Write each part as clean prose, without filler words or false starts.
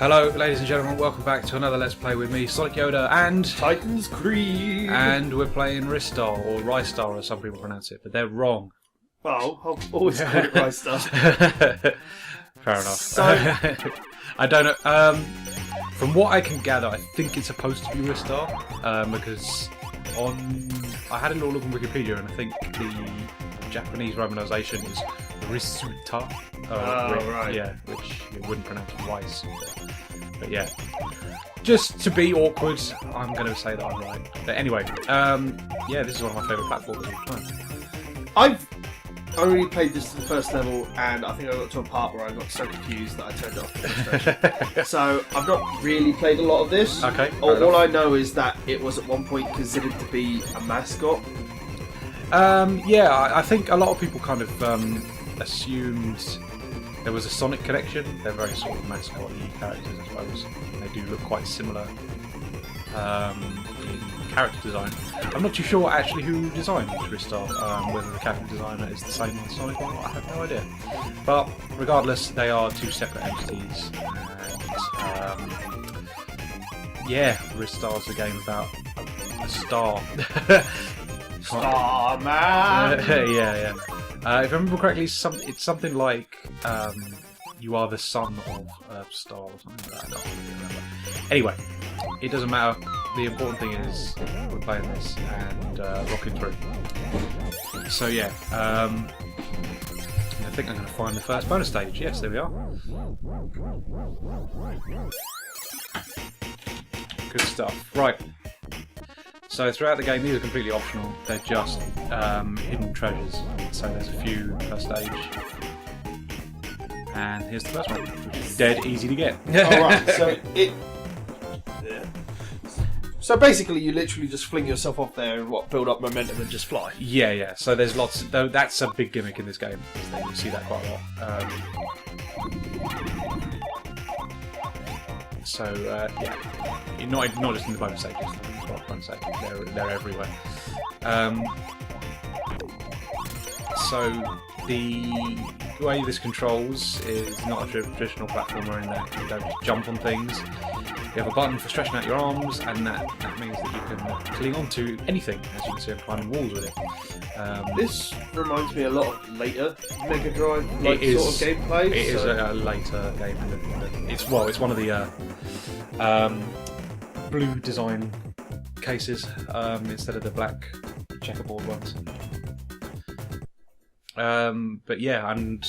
Hello, ladies and gentlemen, welcome back to another Let's Play with me, Sonic Yoda and Titanscreed! And we're playing Ristar, or Ristar as some people pronounce it, but they're wrong. Oh, I've always called it Ristar. Fair enough. So... I don't know, from what I can gather, I think it's supposed to be Ristar, because I had a little look on Wikipedia and I think the Japanese romanization is Ristar. Right. Yeah, which you wouldn't pronounce twice. But yeah, just to be awkward, I'm going to say that I'm right. But anyway, yeah, this is one of my favourite platforms of all time. I've only played this to the first level, and I think I got to a part where I got so confused that I turned it off the frustration. So I've not really played a lot of this. Okay. All I know is that it was at one point considered to be a mascot. Yeah, I think a lot of people kind of assumed there was a Sonic connection. They're very sort of mascot-y characters, I suppose. They do look quite similar in character design. I'm not too sure actually who designed Ristar, whether the character designer is the same on Sonic or not, I have no idea. But regardless, they are two separate entities. And yeah, Ristar's a game about a star. Starman! Yeah. If I remember correctly, it's something like you are the son of a star or something like that. I can't really remember. Anyway, it doesn't matter. The important thing is we're playing this and rocking through. So yeah, I think I'm going to find the first bonus stage. Yes, there we are. Good stuff. Right. So throughout the game, these are completely optional. They're just hidden treasures. So there's a few per stage. And here's the first one, which is dead easy to get. Alright, so basically you literally just fling yourself off there and build up momentum and just fly. Yeah. So there's lots. That's a big gimmick in this game. You see that quite a lot. So yeah, not just in the bonus stages. They're everywhere. So the way this controls is not a traditional platformer in that you don't just jump on things. You have a button for stretching out your arms, and that means that you can cling on to anything, as you can see I'm climbing walls with it. This reminds me a lot of later Mega Drive sort of gameplay. It is a later game. It's one of the blue design cases instead of the black checkerboard ones. But yeah, and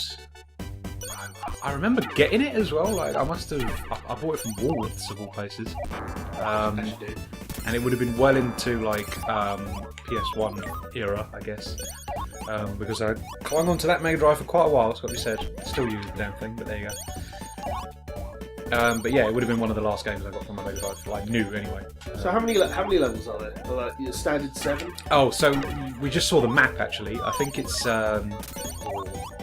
I remember getting it as well. Like I bought it from Woolworths of all places, and it would have been well into like PS1 era, I guess, because I clung onto that Mega Drive for quite a while. It's got to be said. Still use the damn thing, but there you go. But yeah, it would have been one of the last games I got from my Mega Drive, like new anyway. So how many levels are there? Are like your standard 7? Oh, so we just saw the map actually. I think it's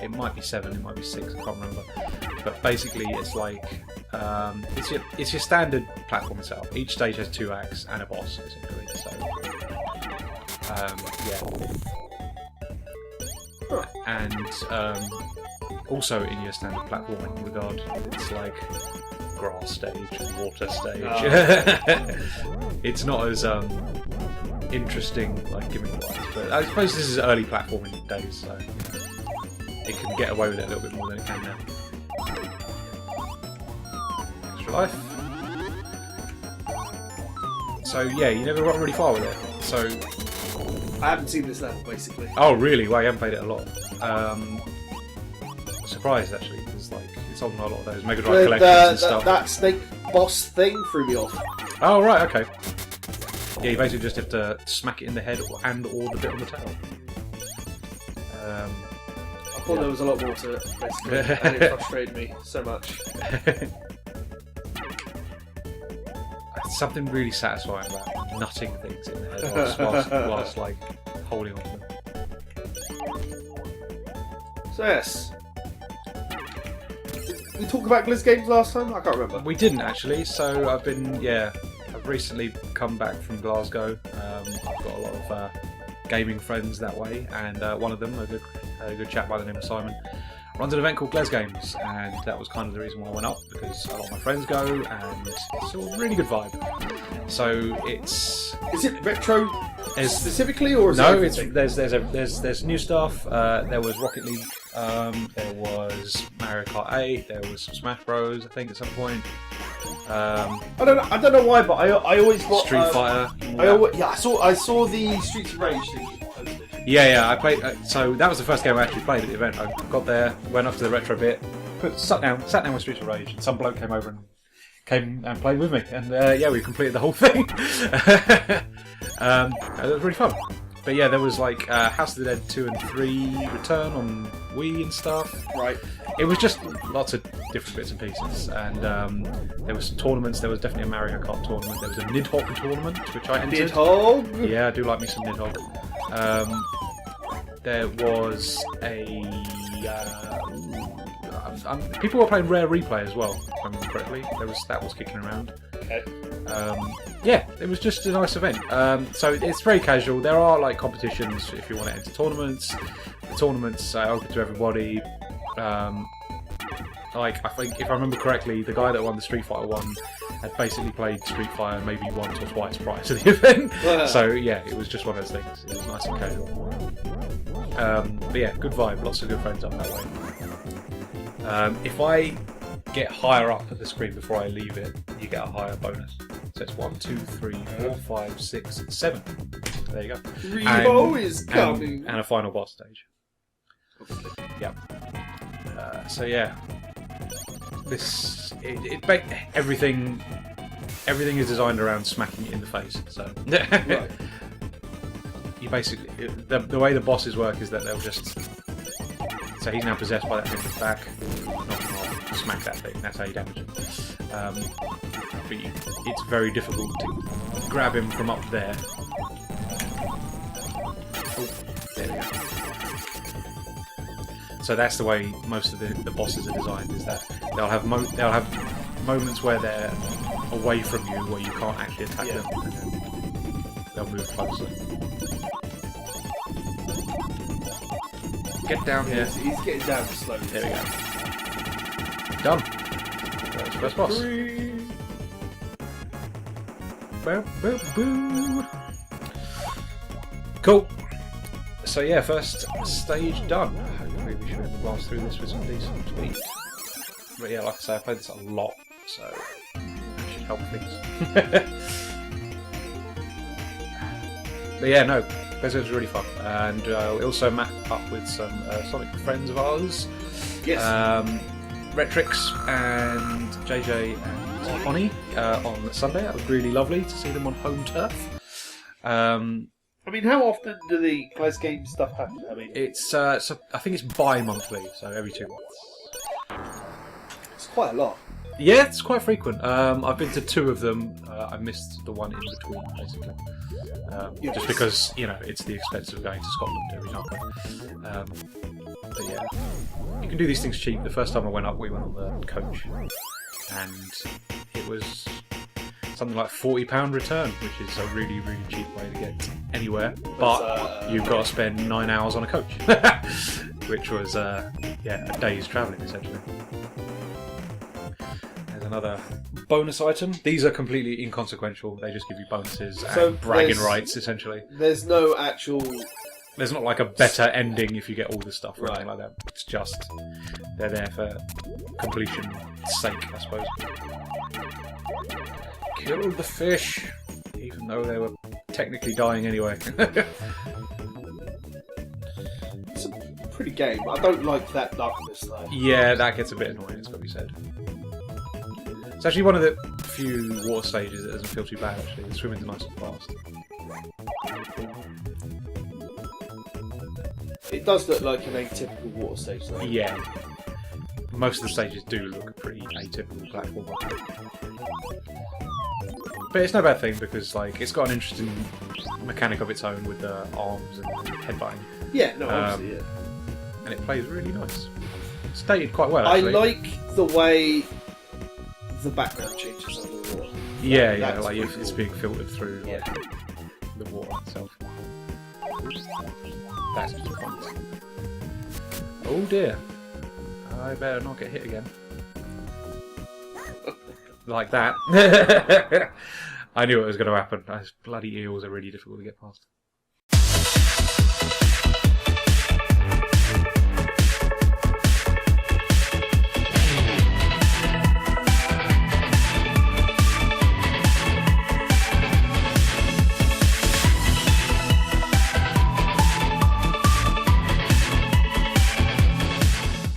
it might be 7, it might be 6, I can't remember. But basically, it's like it's your standard platform itself. Each stage has 2 acts and a boss, basically. So yeah. And also in your standard platforming regard, it's like grass stage, water stage. It's not as interesting, like gimmick-wise, but I suppose this is early platforming days, so it can get away with it a little bit more than it can now. Extra life. So yeah, you never got really far with it. So I haven't seen this level basically. Oh really? Well, you haven't played it a lot. Surprised actually, because like it's on a lot of those Mega Drive collections and stuff. That snake boss thing threw me off. Oh right, okay. Yeah, you basically just have to smack it in the head or the bit on the tail. I thought there was a lot more to it, basically, and it frustrated me so much. Something really satisfying about nutting things in the head whilst like holding on to them. So yes. Did we talk about Gliz games last time? I can't remember. We didn't actually, so I've recently come back from Glasgow. I've got a lot of gaming friends that way, and one of them, a good chap by the name of Simon, runs an event called Gles Games, and that was kind of the reason why I went up, because a lot of my friends go, and it's a really good vibe. So it's... Is it retro specifically, or is no? it It's there's new stuff. There was Rocket League. There was Mario Kart 8. There was some Smash Bros. I think at some point. I don't know why, but I always got Street Fighter. I saw the Streets of Rage thing. Yeah. I played. So that was the first game I actually played at the event. I got there, went up to the retro bit, sat down with Streets of Rage, and some bloke came over and played with me, and we completed the whole thing. It was really fun. But yeah, there was like House of the Dead 2 and 3 Return on Wii and stuff. Right. It was just lots of different bits and pieces, and there was tournaments. There was definitely a Mario Kart tournament. There was a Nidhogg tournament, which I entered. Nidhogg? Yeah, I do like me some Nidhogg. There was a... people were playing Rare Replay as well, if I remember correctly. That was kicking around. Okay. Yeah, it was just a nice event. So it's very casual. There are like competitions if you want to enter tournaments. The tournaments are open to everybody. Like I think, if I remember correctly, the guy that won the Street Fighter one had basically played Street Fighter maybe once or twice prior to the event. So yeah, it was just one of those things. It was nice and casual. But yeah, good vibe. Lots of good friends up that way. If I get higher up at the screen before I leave it, you get a higher bonus. So it's 1, 2, 3, 4, 5, 6, 7. There you go. Rebo is coming. And a final boss stage. Yeah. So yeah, everything is designed around smacking it in the face. So Right. you basically the way the bosses work is that they'll just. So he's now possessed by that thing at the back. Knock him off, smack that thing. That's how you damage him. But it's very difficult to grab him from up there. Oh, there we go. So that's the way most of the bosses are designed. Is that they'll have moments where they're away from you, where you can't actually attack them, and then they'll move closer. Get down here. He's getting down slowly. There we go. Done. That was the first boss. Boo, boo, boo. Cool. So yeah, first stage done. Hopefully we should blast through this with some decent speed. But yeah, like I say, I played this a lot, so that should help things. But yeah, no. This was really fun, and we also met up with some Sonic friends of ours. Yes. Retrix and JJ and Connie on Sunday. That was really lovely to see them on home turf. I mean, how often do the Gles Games stuff happen? I mean, It's I think it's bi-monthly, so every 2 months. it's quite a lot. Yeah, it's quite frequent. I've been to 2 of them. I missed the one in between, basically. Just because, it's the expense of going to Scotland every time. But yeah, you can do these things cheap. The first time I went up, we went on the coach, and it was something like £40 return, which is a really, really cheap way to get anywhere. But you've got to spend 9 hours on a coach, which was a day's travelling essentially. Another bonus item. These are completely inconsequential. They just give you bonuses and bragging rights, essentially. There's no actual... There's not like a better ending if you get all the stuff or anything like that. It's just... They're there for completion's sake, I suppose. Killed the fish, even though they were technically dying anyway. It's a pretty game. I don't like that darkness, though. Yeah, that gets a bit annoying, it's got to be said. It's actually one of the few water stages that doesn't feel too bad, actually. The swimming's nice and fast. It does look like an atypical water stage, though. Yeah. Most of the stages do look pretty atypical platformer. But it's no bad thing, because it's got an interesting mechanic of its own with the arms and headbutting. Yeah, no, obviously, yeah. And it plays really nice. It's dated quite well, actually. I like the way the background changes under the water. Yeah, That's it's cool. being filtered through the water itself. That's just fun. Oh dear. I better not get hit again. Like that. I knew it was going to happen. Those bloody eels are really difficult to get past.